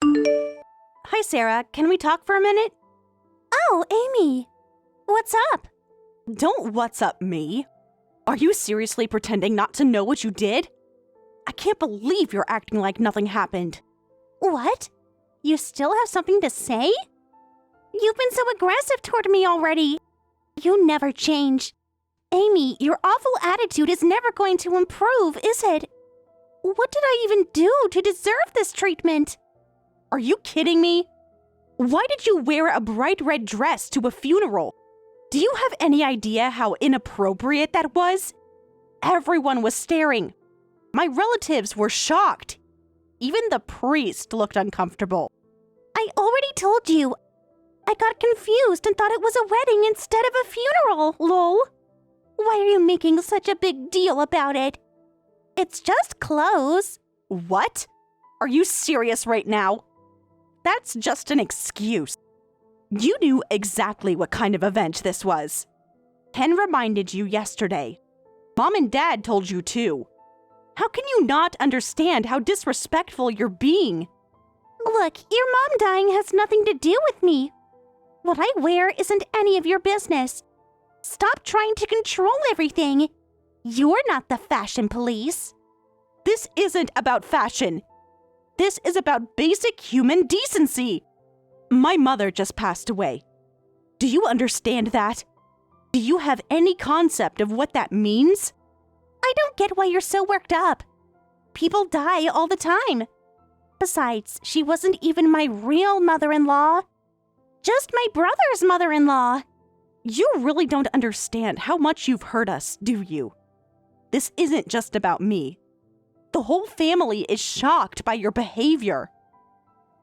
Hi, Sarah. Can we talk for a minute? Oh, Amy. What's up? Don't what's up me. Are you seriously pretending not to know what you did? I can't believe you're acting like nothing happened. What? You still have something to say? You've been so aggressive toward me already. You never change. Amy, your awful attitude is never going to improve, is it? What did I even do to deserve this treatment? Are you kidding me? Why did you wear a bright red dress to a funeral? Do you have any idea how inappropriate that was? Everyone was staring. My relatives were shocked. Even the priest looked uncomfortable. I already told you. I got confused and thought it was a wedding instead of a funeral, lol. Why are you making such a big deal about it? It's just clothes. What? Are you serious right now? That's just an excuse. You knew exactly what kind of event this was. Ken reminded you yesterday. Mom and Dad told you too. How can you not understand how disrespectful you're being? Look, your mom dying has nothing to do with me. What I wear isn't any of your business. Stop trying to control everything. You're not the fashion police. This isn't about fashion. This is about basic human decency. My mother just passed away. Do you understand that? Do you have any concept of what that means? I don't get why you're so worked up. People die all the time. Besides, she wasn't even my real mother-in-law. Just my brother's mother-in-law. You really don't understand how much you've hurt us, do you? This isn't just about me. The whole family is shocked by your behavior.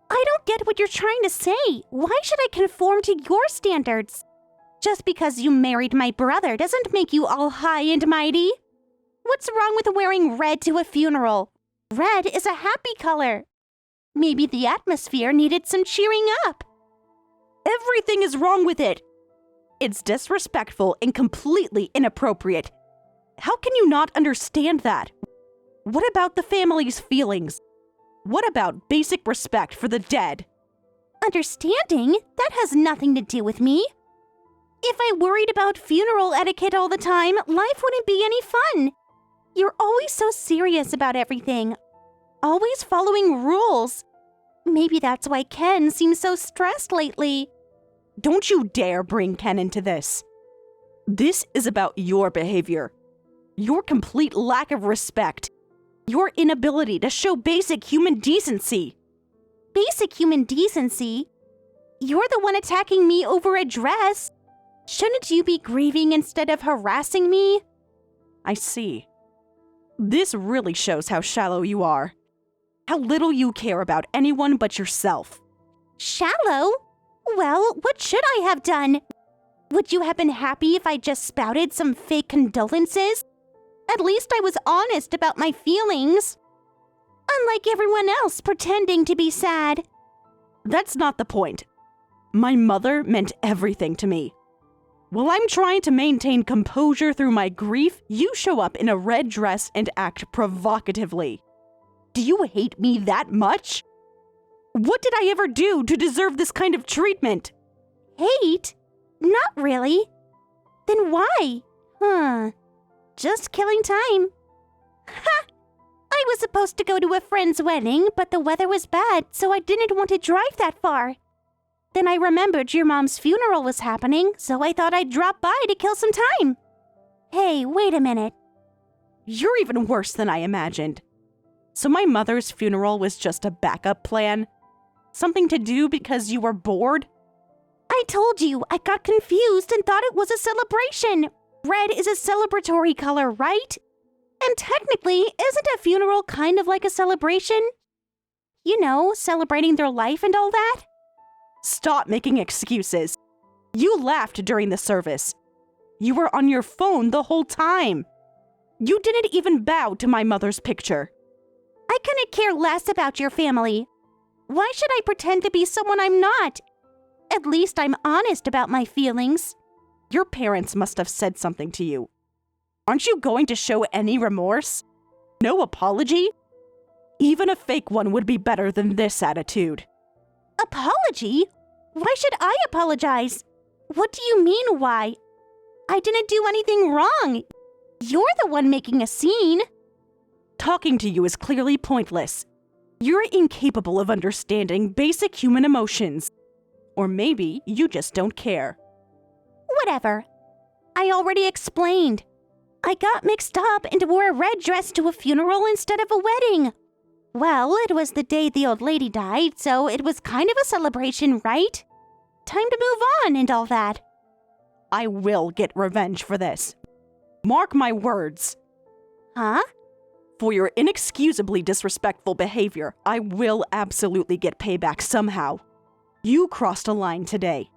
I don't get what you're trying to say. Why should I conform to your standards? Just because you married my brother doesn't make you all high and mighty. What's wrong with wearing red to a funeral? Red is a happy color. Maybe the atmosphere needed some cheering up. Everything is wrong with it. It's disrespectful and completely inappropriate. How can you not understand that? What about the family's feelings? What about basic respect for the dead? Understanding? That has nothing to do with me. If I worried about funeral etiquette all the time, life wouldn't be any fun. You're always so serious about everything. Always following rules. Maybe that's why Ken seems so stressed lately. Don't you dare bring Ken into this. This is about your behavior. Your complete lack of respect. Your inability to show basic human decency. Basic human decency? You're the one attacking me over a dress. Shouldn't you be grieving instead of harassing me? I see. This really shows how shallow you are. How little you care about anyone but yourself. Shallow? Well, what should I have done? Would you have been happy if I just spouted some fake condolences? At least I was honest about my feelings. Unlike everyone else pretending to be sad. That's not the point. My mother meant everything to me. While I'm trying to maintain composure through my grief, you show up in a red dress and act provocatively. Do you hate me that much? What did I ever do to deserve this kind of treatment? Hate? Not really. Then why? Just killing time. Ha! I was supposed to go to a friend's wedding, but the weather was bad, so I didn't want to drive that far. Then I remembered your mom's funeral was happening, so I thought I'd drop by to kill some time. Hey, wait a minute. You're even worse than I imagined. So my mother's funeral was just a backup plan? Something to do because you were bored? I told you, I got confused and thought it was a celebration. Red is a celebratory color, right? And technically, isn't a funeral kind of like a celebration? You know, celebrating their life and all that? Stop making excuses. You laughed during the service. You were on your phone the whole time. You didn't even bow to my mother's picture. I couldn't care less about your family. Why should I pretend to be someone I'm not? At least I'm honest about my feelings. Your parents must have said something to you. Aren't you going to show any remorse? No apology? Even a fake one would be better than this attitude. Apology? Why should I apologize? What do you mean, why? I didn't do anything wrong. You're the one making a scene. Talking to you is clearly pointless. You're incapable of understanding basic human emotions. Or maybe you just don't care. Whatever. I already explained. I got mixed up and wore a red dress to a funeral instead of a wedding. Well, it was the day the old lady died, so it was kind of a celebration, right? Time to move on and all that. I will get revenge for this. Mark my words. Huh? For your inexcusably disrespectful behavior, I will absolutely get payback somehow. You crossed a line today,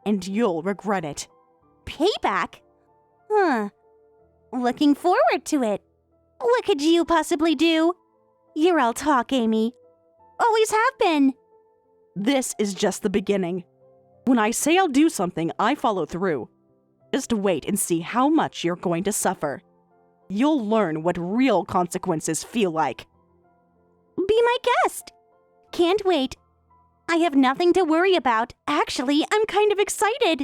and you'll regret it. Payback? Huh. Looking forward to it. What could you possibly do? You're all talk, Amy. Always have been. This is just the beginning. When I say I'll do something, I follow through. Just wait and see how much you're going to suffer. You'll learn what real consequences feel like. Be my guest. Can't wait. I have nothing to worry about. Actually, I'm kind of excited.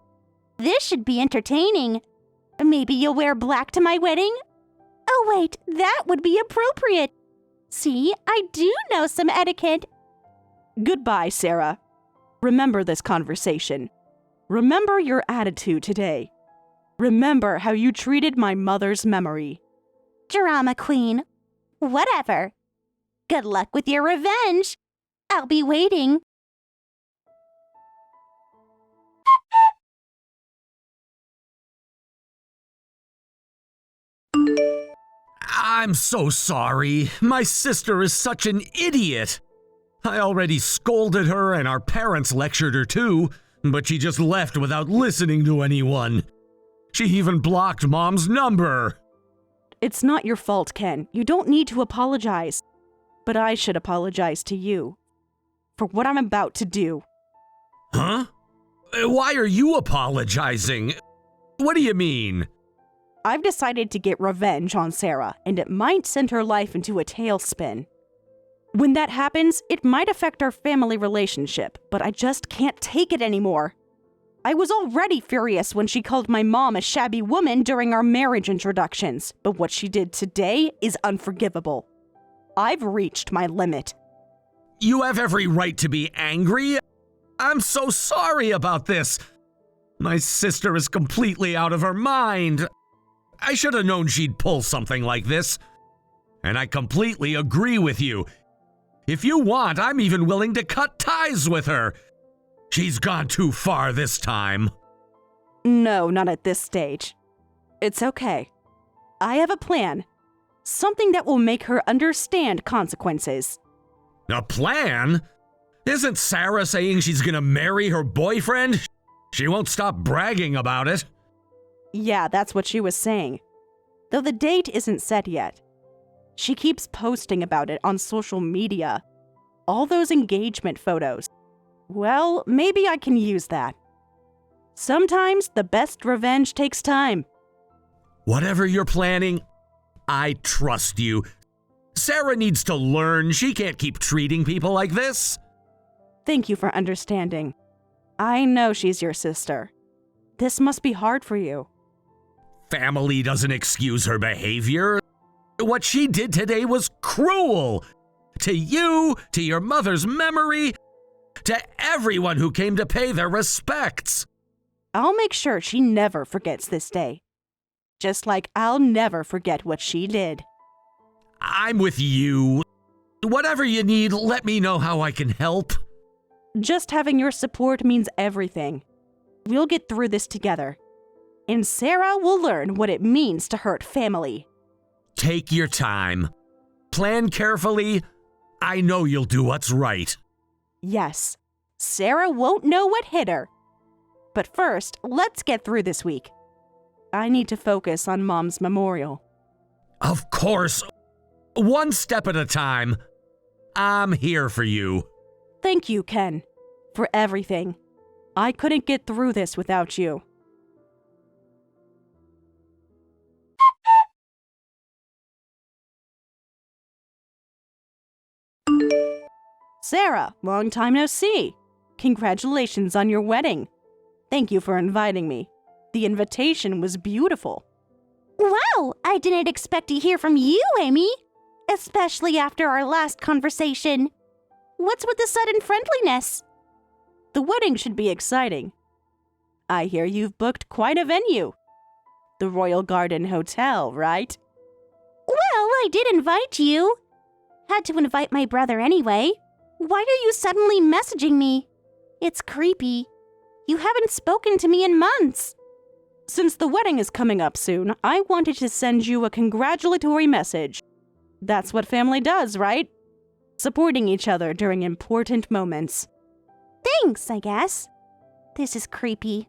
This should be entertaining. Maybe you'll wear black to my wedding? Oh wait, that would be appropriate. See, I do know some etiquette. Goodbye, Sarah. Remember this conversation. Remember your attitude today. Remember how you treated my mother's memory. Drama queen. Whatever. Good luck with your revenge. I'll be waiting. I'm so sorry. My sister is such an idiot. I already scolded her and our parents lectured her too, but she just left without listening to anyone. She even blocked Mom's number. It's not your fault, Ken. You don't need to apologize. But I should apologize to you for what I'm about to do. Huh? Why are you apologizing? What do you mean? I've decided to get revenge on Sarah, and it might send her life into a tailspin. When that happens, it might affect our family relationship, but I just can't take it anymore. I was already furious when she called my mom a shabby woman during our marriage introductions, but what she did today is unforgivable. I've reached my limit. You have every right to be angry. I'm so sorry about this. My sister is completely out of her mind. I should have known she'd pull something like this. And I completely agree with you. If you want, I'm even willing to cut ties with her. She's gone too far this time. No, not at this stage. It's okay. I have a plan. Something that will make her understand consequences. A plan? Isn't Sarah saying she's gonna marry her boyfriend? She won't stop bragging about it. Yeah, that's what she was saying. Though the date isn't set yet. She keeps posting about it on social media. All those engagement photos. Well, maybe I can use that. Sometimes the best revenge takes time. Whatever you're planning, I trust you. Sarah needs to learn she can't keep treating people like this. Thank you for understanding. I know she's your sister. This must be hard for you. Family doesn't excuse her behavior. What she did today was cruel. To you, to your mother's memory, to everyone who came to pay their respects. I'll make sure she never forgets this day. Just like I'll never forget what she did. I'm with you. Whatever you need, let me know how I can help. Just having your support means everything. We'll get through this together. And Sarah will learn what it means to hurt family. Take your time. Plan carefully. I know you'll do what's right. Yes, Sarah won't know what hit her. But first, let's get through this week. I need to focus on Mom's memorial. Of course. One step at a time. I'm here for you. Thank you, Ken, for everything. I couldn't get through this without you. Sarah, long time no see. Congratulations on your wedding. Thank you for inviting me. The invitation was beautiful. Wow, I didn't expect to hear from you, Amy. Especially after our last conversation. What's with the sudden friendliness? The wedding should be exciting. I hear you've booked quite a venue. The Royal Garden Hotel, right? Well, I did invite you. Had to invite my brother anyway. Why are you suddenly messaging me? It's creepy. You haven't spoken to me in months. Since the wedding is coming up soon, I wanted to send you a congratulatory message. That's what family does, right? Supporting each other during important moments. Thanks, I guess. This is creepy.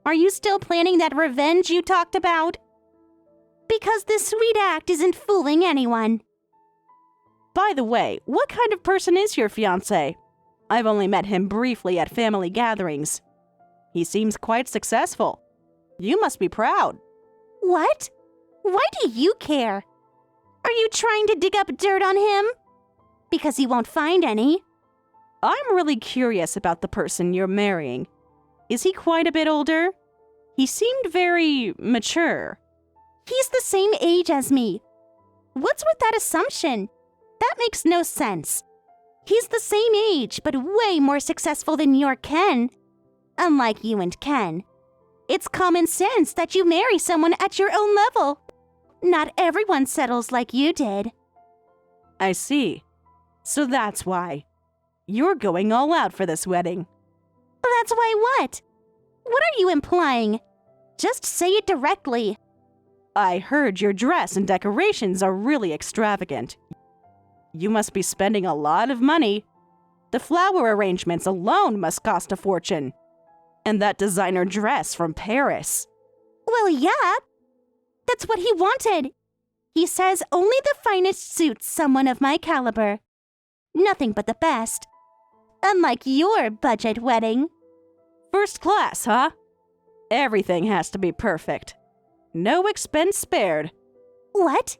Are you still planning that revenge you talked about? Because this sweet act isn't fooling anyone. By the way, what kind of person is your fiancé? I've only met him briefly at family gatherings. He seems quite successful. You must be proud. What? Why do you care? Are you trying to dig up dirt on him? Because you won't find any. I'm really curious about the person you're marrying. Is he quite a bit older? He seemed very mature. He's the same age as me. What's with that assumption? That makes no sense. He's the same age, but way more successful than your Ken. Unlike you and Ken. It's common sense that you marry someone at your own level. Not everyone settles like you did. I see. So that's why. You're going all out for this wedding. That's why what? What are you implying? Just say it directly. I heard your dress and decorations are really extravagant. You must be spending a lot of money. The flower arrangements alone must cost a fortune. And that designer dress from Paris. Well, yeah. That's what he wanted. He says only the finest suits someone of my caliber. Nothing but the best. Unlike your budget wedding. First class, huh? Everything has to be perfect. No expense spared. What?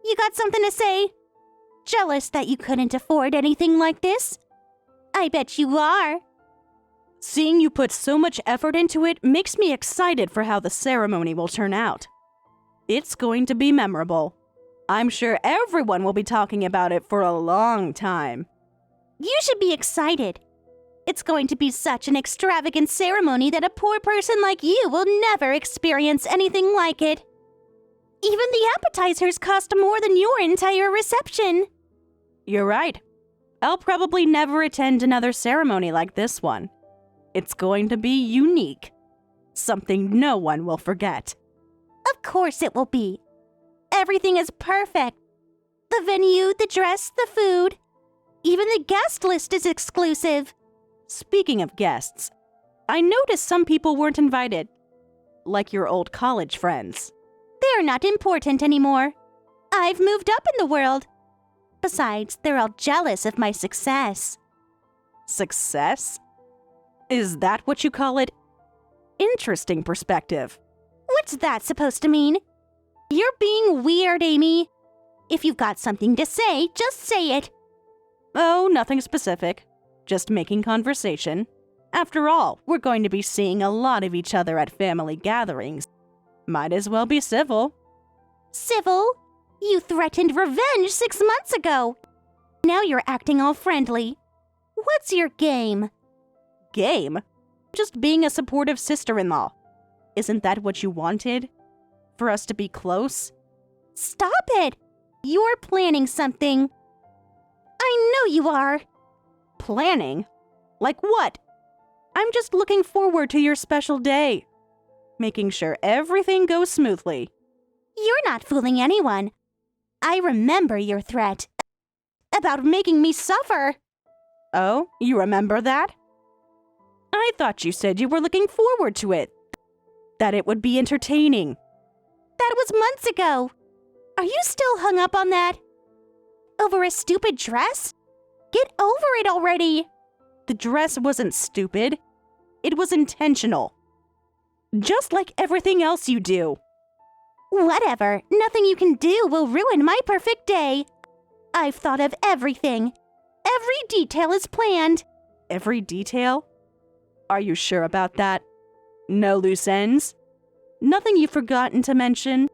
You got something to say? Jealous that you couldn't afford anything like this? I bet you are. Seeing you put so much effort into it makes me excited for how the ceremony will turn out. It's going to be memorable. I'm sure everyone will be talking about it for a long time. You should be excited. It's going to be such an extravagant ceremony that a poor person like you will never experience anything like it. Even the appetizers cost more than your entire reception. You're right. I'll probably never attend another ceremony like this one. It's going to be unique. Something no one will forget. Of course it will be. Everything is perfect. The venue, the dress, the food. Even the guest list is exclusive. Speaking of guests, I noticed some people weren't invited. Like your old college friends. They're not important anymore. I've moved up in the world. Besides, they're all jealous of my success. Success? Is that what you call it? Interesting perspective. What's that supposed to mean? You're being weird, Amy. If you've got something to say, just say it. Oh, nothing specific. Just making conversation. After all, we're going to be seeing a lot of each other at family gatherings. Might as well be civil. Civil? You threatened revenge 6 months ago. Now you're acting all friendly. What's your game? Game? Just being a supportive sister-in-law. Isn't that what you wanted? For us to be close? Stop it! You're planning something. I know you are. Planning? Like what? I'm just looking forward to your special day. Making sure everything goes smoothly. You're not fooling anyone. I remember your threat. About making me suffer. Oh, you remember that? I thought you said you were looking forward to it. That it would be entertaining. That was months ago. Are you still hung up on that? Over a stupid dress? Get over it already. The dress wasn't stupid. It was intentional. Just like everything else you do. Whatever. Nothing you can do will ruin my perfect day. I've thought of everything. Every detail is planned. Every detail? Are you sure about that? No loose ends? Nothing you've forgotten to mention?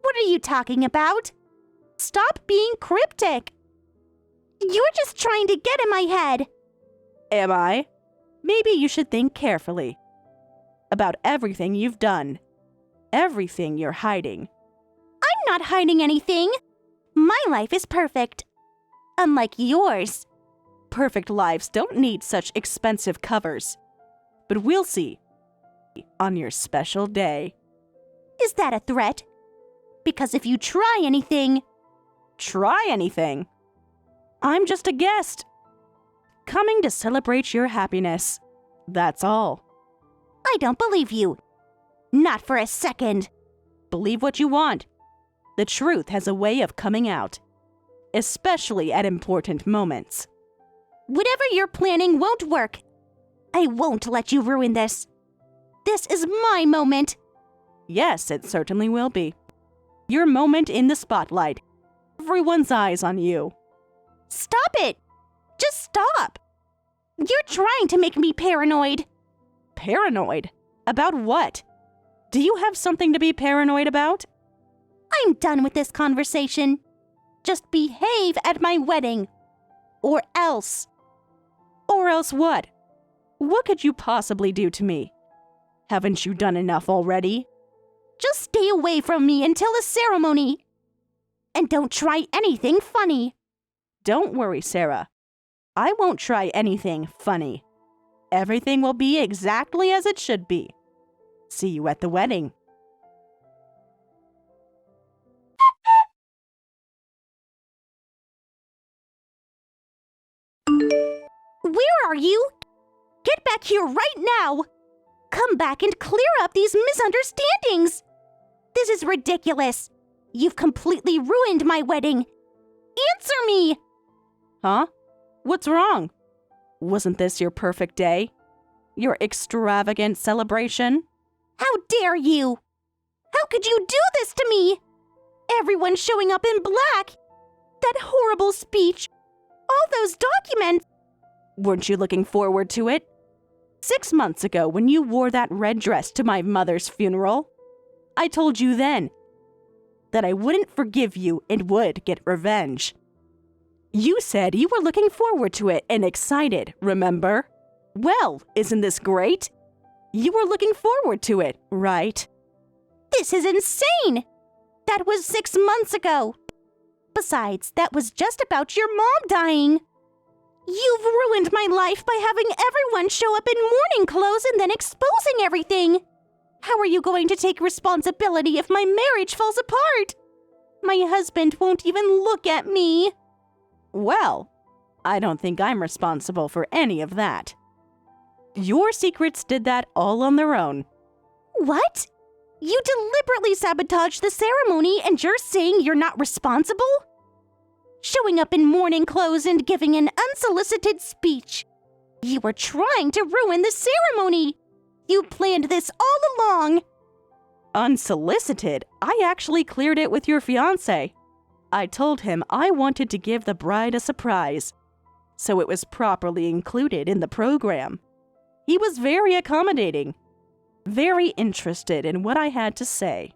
What are you talking about? Stop being cryptic. You're just trying to get in my head. Am I? Maybe you should think carefully about everything you've done, everything you're hiding. I'm not hiding anything. My life is perfect. Unlike yours. Perfect lives don't need such expensive covers. But we'll see on your special day. Is that a threat? Because if you try anything... Try anything? I'm just a guest, coming to celebrate your happiness. That's all. I don't believe you. Not for a second. Believe what you want. The truth has a way of coming out, especially at important moments. Whatever you're planning won't work. I won't let you ruin this. This is my moment. Yes, it certainly will be. Your moment in the spotlight. Everyone's eyes on you. Stop it! Just stop! You're trying to make me paranoid. Paranoid? About what? Do you have something to be paranoid about? I'm done with this conversation. Just behave at my wedding. Or else. Or else what? What could you possibly do to me? Haven't you done enough already? Just stay away from me until the ceremony. And don't try anything funny. Don't worry, Sarah. I won't try anything funny. Everything will be exactly as it should be. See you at the wedding. Where are you? Get back here right now! Come back and clear up these misunderstandings! This is ridiculous. You've completely ruined my wedding. Answer me! Huh? What's wrong? Wasn't this your perfect day? Your extravagant celebration? How dare you? How could you do this to me? Everyone showing up in black. That horrible speech. All those documents. Weren't you looking forward to it? 6 months ago, when you wore that red dress to my mother's funeral, I told you then that I wouldn't forgive you and would get revenge. You said you were looking forward to it and excited, remember? Well, isn't this great? You were looking forward to it, right? This is insane! That was 6 months ago. Besides, that was just about your mom dying. You've ruined my life by having everyone show up in mourning clothes and then exposing everything. How are you going to take responsibility if my marriage falls apart? My husband won't even look at me. Well, I don't think I'm responsible for any of that. Your secrets did that all on their own. What? You deliberately sabotaged the ceremony and you're saying you're not responsible? Showing up in mourning clothes and giving an unsolicited speech. You were trying to ruin the ceremony. You planned this all along. Unsolicited? I actually cleared it with your fiancé. I told him I wanted to give the bride a surprise, so it was properly included in the program. He was very accommodating, very interested in what I had to say.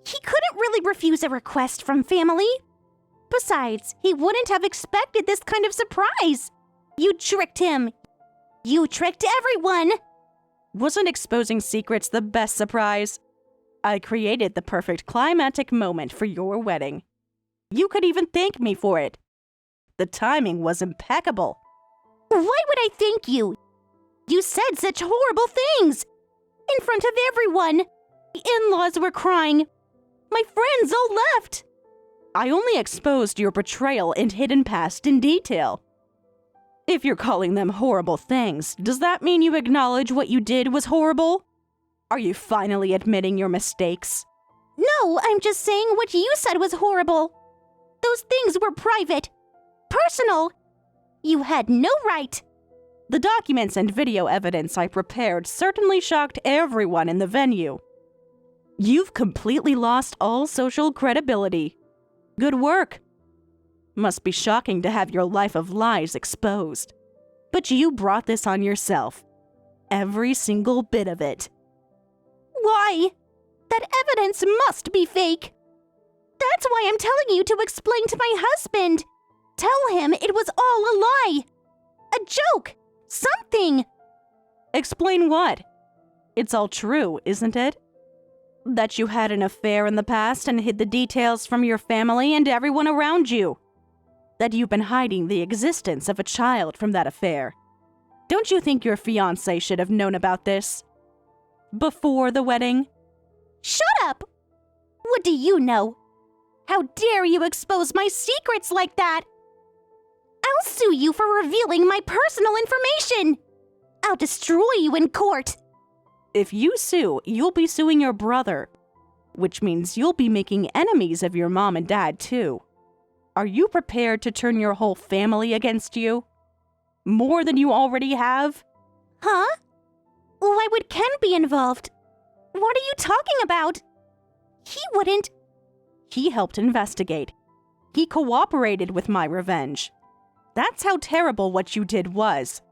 He couldn't really refuse a request from family. Besides, he wouldn't have expected this kind of surprise. You tricked him. You tricked everyone. Wasn't exposing secrets the best surprise? I created the perfect climactic moment for your wedding. You could even thank me for it. The timing was impeccable. Why would I thank you? You said such horrible things. In front of everyone. The in-laws were crying. My friends all left. I only exposed your betrayal and hidden past in detail. If you're calling them horrible things, does that mean you acknowledge what you did was horrible? Are you finally admitting your mistakes? No, I'm just saying what you said was horrible. Those things were private. Personal. You had no right. The documents and video evidence I prepared certainly shocked everyone in the venue. You've completely lost all social credibility. Good work. Must be shocking to have your life of lies exposed. But you brought this on yourself. Every single bit of it. Why? That evidence must be fake. That's why I'm telling you to explain to my husband. Tell him it was all a lie. A joke. Something. Explain what? It's all true, isn't it? That you had an affair in the past and hid the details from your family and everyone around you. That you've been hiding the existence of a child from that affair. Don't you think your fiancé should have known about this? Before the wedding? Shut up! What do you know? How dare you expose my secrets like that? I'll sue you for revealing my personal information. I'll destroy you in court. If you sue, you'll be suing your brother, which means you'll be making enemies of your mom and dad too. Are you prepared to turn your whole family against you? More than you already have? Huh? Why would Ken be involved? What are you talking about? He wouldn't. He helped investigate. He cooperated with my revenge. That's how terrible what you did was.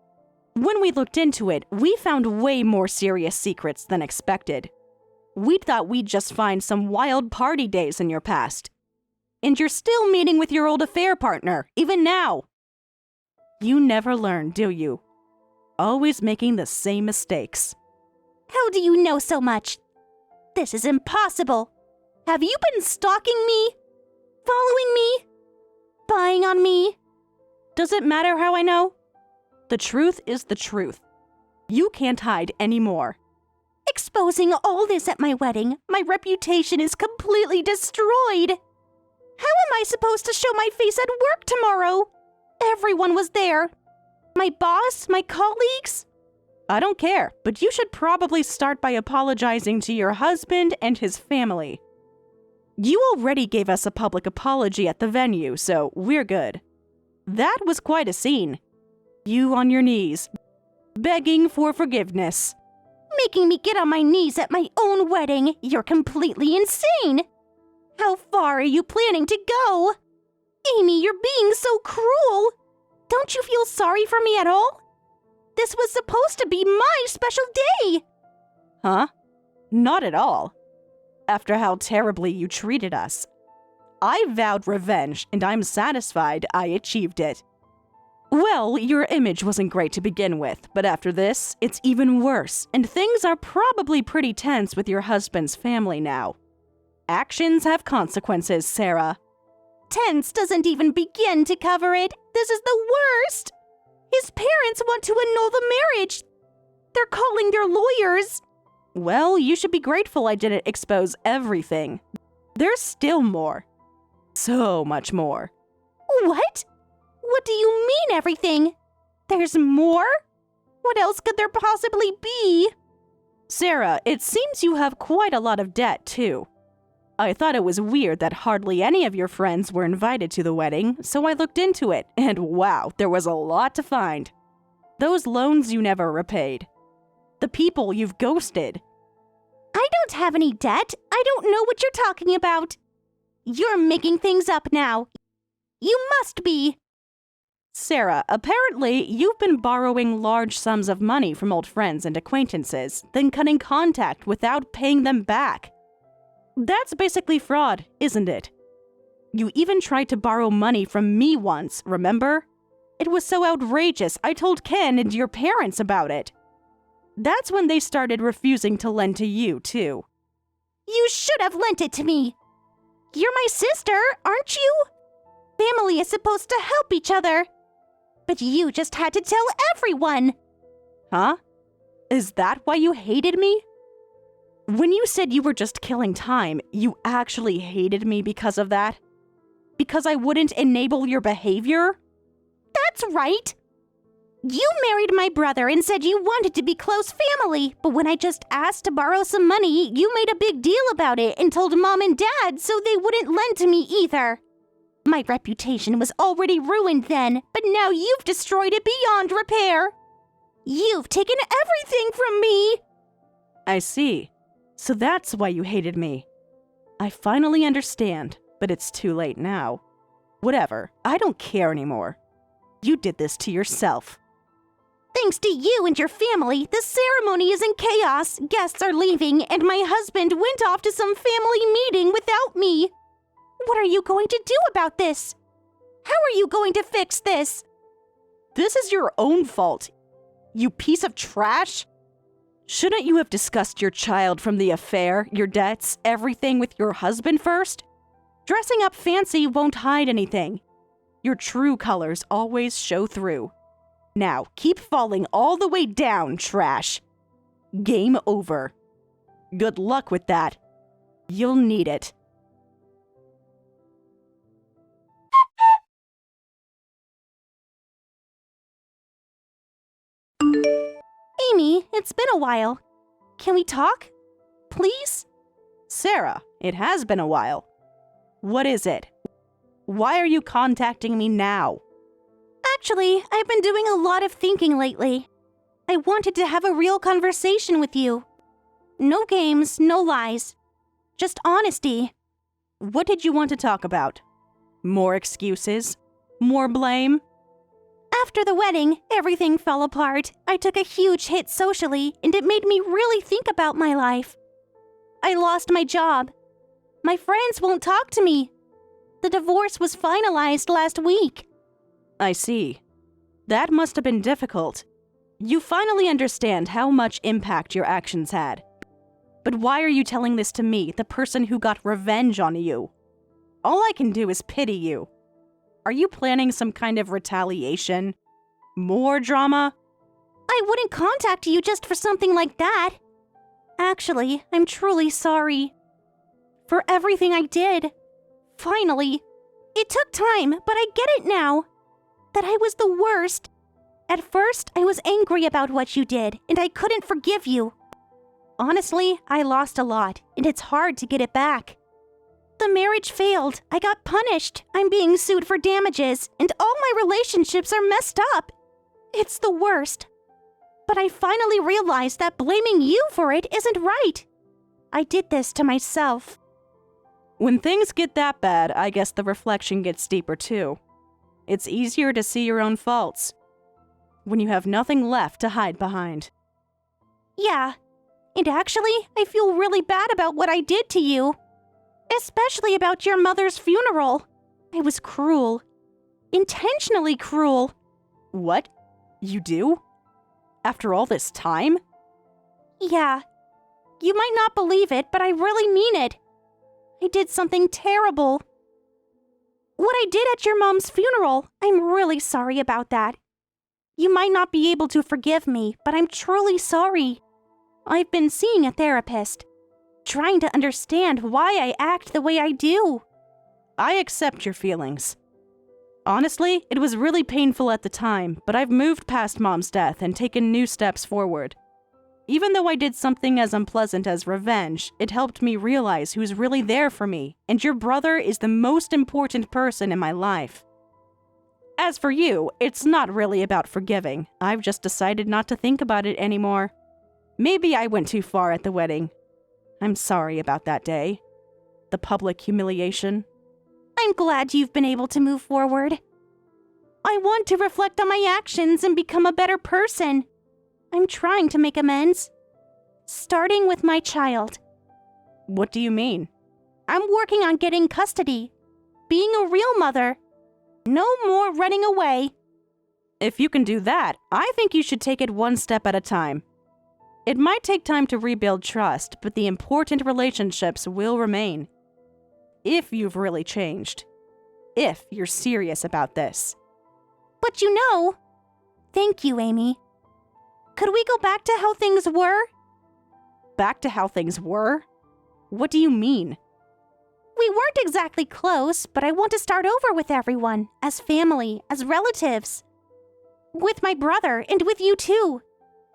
When we looked into it, we found way more serious secrets than expected. We thought we'd just find some wild party days in your past. And you're still meeting with your old affair partner, even now. You never learn, do you? Always making the same mistakes. How do you know so much? This is impossible. Have you been stalking me? Following me? Spying on me? Does it matter how I know? The truth is the truth. You can't hide anymore. Exposing all this at my wedding, my reputation is completely destroyed. How am I supposed to show my face at work tomorrow? Everyone was there. My boss, my colleagues. I don't care, but you should probably start by apologizing to your husband and his family. You already gave us a public apology at the venue, so we're good. That was quite a scene. You on your knees, begging for forgiveness. Making me get on my knees at my own wedding. You're completely insane. How far are you planning to go? Amy, you're being so cruel. Don't you feel sorry for me at all? This was supposed to be my special day. Huh? Not at all. After how terribly you treated us. I vowed revenge, and I'm satisfied I achieved it. Well, your image wasn't great to begin with, but after this, it's even worse, and things are probably pretty tense with your husband's family now. Actions have consequences, Sarah. Tense doesn't even begin to cover it. This is the worst. His parents want to annul the marriage. They're calling their lawyers. Well, you should be grateful I didn't expose everything. There's still more. So much more. What? What do you mean everything? There's more? What else could there possibly be? Sarah, it seems you have quite a lot of debt, too. I thought it was weird that hardly any of your friends were invited to the wedding, so I looked into it, and wow, there was a lot to find. Those loans you never repaid. The people you've ghosted. I don't have any debt. I don't know what you're talking about. You're making things up now. You must be. Sarah, apparently you've been borrowing large sums of money from old friends and acquaintances, then cutting contact without paying them back. That's basically fraud, isn't it? You even tried to borrow money from me once, remember? It was so outrageous, I told Ken and your parents about it. That's when they started refusing to lend to you, too. You should have lent it to me. You're my sister, aren't you? Family is supposed to help each other. But you just had to tell everyone. Huh? Is that why you hated me? When you said you were just killing time, you actually hated me because of that? Because I wouldn't enable your behavior? That's right. You married my brother and said you wanted to be close family, but when I just asked to borrow some money, you made a big deal about it and told Mom and Dad so they wouldn't lend to me either. My reputation was already ruined then, but now you've destroyed it beyond repair. You've taken everything from me. I see. So that's why you hated me. I finally understand, but it's too late now. Whatever, I don't care anymore. You did this to yourself. Thanks to you and your family, the ceremony is in chaos. Guests are leaving, and my husband went off to some family meeting without me. What are you going to do about this? How are you going to fix this? This is your own fault. You piece of trash! Shouldn't you have discussed your child from the affair, your debts, everything with your husband first? Dressing up fancy won't hide anything. Your true colors always show through. Now, keep falling all the way down, trash. Game over. Good luck with that. You'll need it. Amy, it's been a while. Can we talk? Please? Sarah, it has been a while. What is it? Why are you contacting me now? Actually, I've been doing a lot of thinking lately. I wanted to have a real conversation with you. No games, no lies. Just honesty. What did you want to talk about? More excuses? More blame? After the wedding, everything fell apart. I took a huge hit socially, and it made me really think about my life. I lost my job. My friends won't talk to me. The divorce was finalized last week. I see. That must have been difficult. You finally understand how much impact your actions had. But why are you telling this to me, the person who got revenge on you? All I can do is pity you. Are you planning some kind of retaliation? More drama? I wouldn't contact you just for something like that. Actually, I'm truly sorry. For everything I did. Finally. It took time, but I get it now. That I was the worst. At first, I was angry about what you did, and I couldn't forgive you. Honestly, I lost a lot, and it's hard to get it back. The marriage failed. I got punished. I'm being sued for damages, and all my relationships are messed up. It's the worst. But I finally realized that blaming you for it isn't right. I did this to myself. When things get that bad, I guess the reflection gets deeper too. It's easier to see your own faults when you have nothing left to hide behind. Yeah, and actually, I feel really bad about what I did to you. Especially about your mother's funeral. I was cruel. Intentionally cruel. What? You do? After all this time? Yeah. You might not believe it, but I really mean it. I did something terrible. What I did at your mom's funeral, I'm really sorry about that. You might not be able to forgive me, but I'm truly sorry. I've been seeing a therapist, trying to understand why I act the way I do. I accept your feelings. Honestly, it was really painful at the time, but I've moved past Mom's death and taken new steps forward. Even though I did something as unpleasant as revenge, it helped me realize who's really there for me, and your brother is the most important person in my life. As for you, it's not really about forgiving. I've just decided not to think about it anymore. Maybe I went too far at the wedding. I'm sorry about that day. The public humiliation. I'm glad you've been able to move forward. I want to reflect on my actions and become a better person. I'm trying to make amends. Starting with my child. What do you mean? I'm working on getting custody. Being a real mother. No more running away. If you can do that, I think you should take it one step at a time. It might take time to rebuild trust, but the important relationships will remain. If you've really changed. If you're serious about this. But you know... Thank you, Amy. Could we go back to how things were? Back to how things were? What do you mean? We weren't exactly close, but I want to start over with everyone, as family, as relatives. With my brother, and with you too.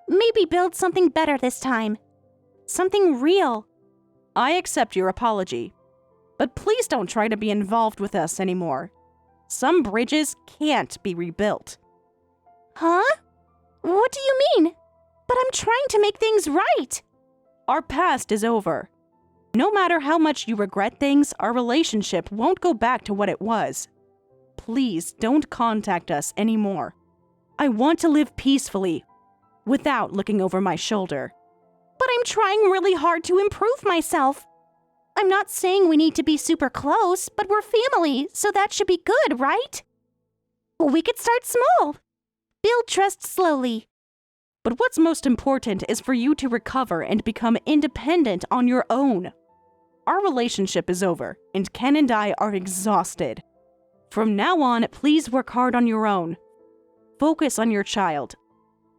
Maybe build something better this time. Something real. I accept your apology. But please don't try to be involved with us anymore. Some bridges can't be rebuilt. Huh? What do you mean? But I'm trying to make things right. Our past is over. No matter how much you regret things, our relationship won't go back to what it was. Please don't contact us anymore. I want to live peacefully, without looking over my shoulder. But I'm trying really hard to improve myself. I'm not saying we need to be super close, but we're family, so that should be good, right? We could start small. Build trust slowly. But what's most important is for you to recover and become independent on your own. Our relationship is over, and Ken and I are exhausted. From now on, please work hard on your own. Focus on your child,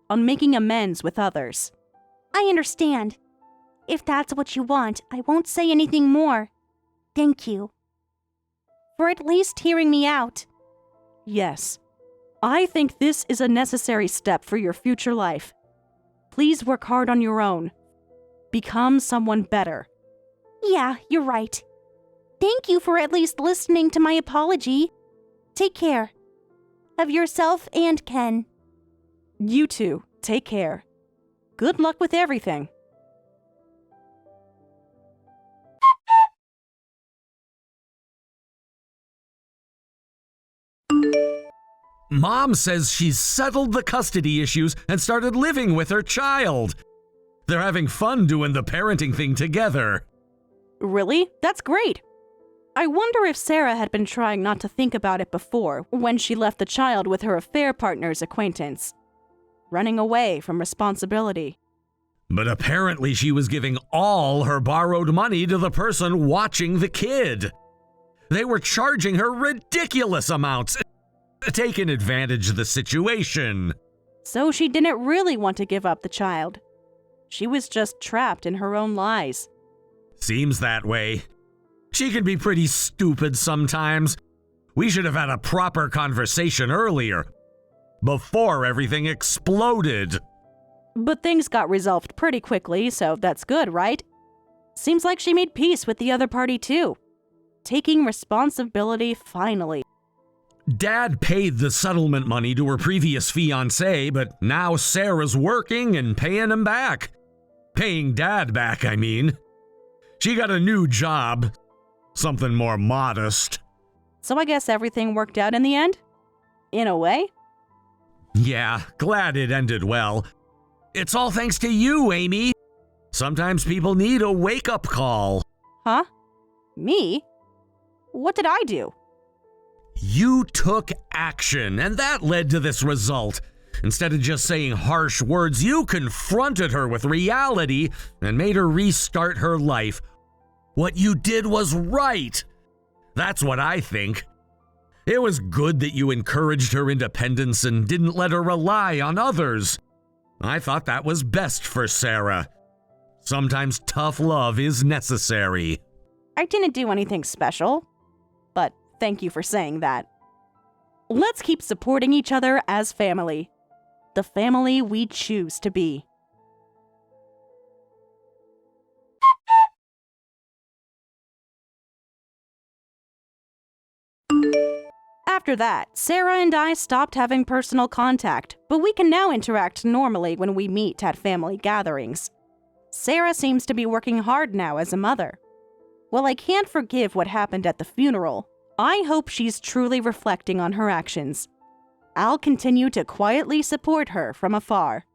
on making amends with others. I understand. If that's what you want, I won't say anything more. Thank you. For at least hearing me out. Yes, I think this is a necessary step for your future life. Please work hard on your own. Become someone better. Yeah, you're right. Thank you for at least listening to my apology. Take care. Of yourself and Ken. You too, take care. Good luck with everything. Mom says she's settled the custody issues and started living with her child. They're having fun doing the parenting thing together. Really? That's great. I wonder if Sarah had been trying not to think about it before when she left the child with her affair partner's acquaintance. Running away from responsibility. But apparently she was giving all her borrowed money to the person watching the kid. They were charging her ridiculous amounts, taking advantage of the situation. So she didn't really want to give up the child. She was just trapped in her own lies. Seems that way. She can be pretty stupid sometimes. We should have had a proper conversation earlier, before everything exploded. But things got resolved pretty quickly, so that's good, right? Seems like she made peace with the other party too. Taking responsibility finally. Dad paid the settlement money to her previous fiancé, but now Sarah's working and paying him back. Paying Dad back, I mean. She got a new job. Something more modest. So I guess everything worked out in the end? In a way? Yeah, glad it ended well. It's all thanks to you, Amy. Sometimes people need a wake-up call. Huh? Me? What did I do? You took action, and that led to this result. Instead of just saying harsh words, you confronted her with reality and made her restart her life. What you did was right. That's what I think. It was good that you encouraged her independence and didn't let her rely on others. I thought that was best for Sarah. Sometimes tough love is necessary. I didn't do anything special, but thank you for saying that. Let's keep supporting each other as family. The family we choose to be. After that, Sarah and I stopped having personal contact, but we can now interact normally when we meet at family gatherings. Sarah seems to be working hard now as a mother. While I can't forgive what happened at the funeral, I hope she's truly reflecting on her actions. I'll continue to quietly support her from afar.